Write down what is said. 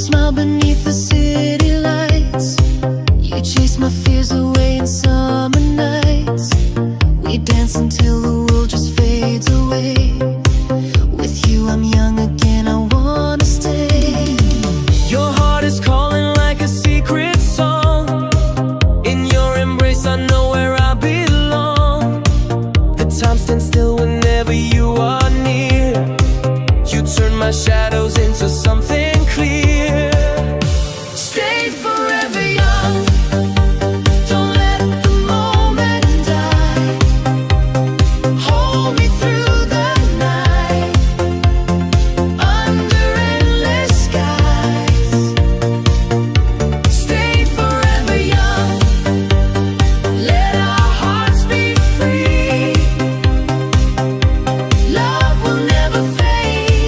smile beneath the city lights. You chase my fears away in summer nights. We dance until the world just fades away. With you I'm young again, I wanna stay. Your heart is calling like a secret song. In your embrace I know where I belong. The time stands still whenever you are near. You turn my shadows into something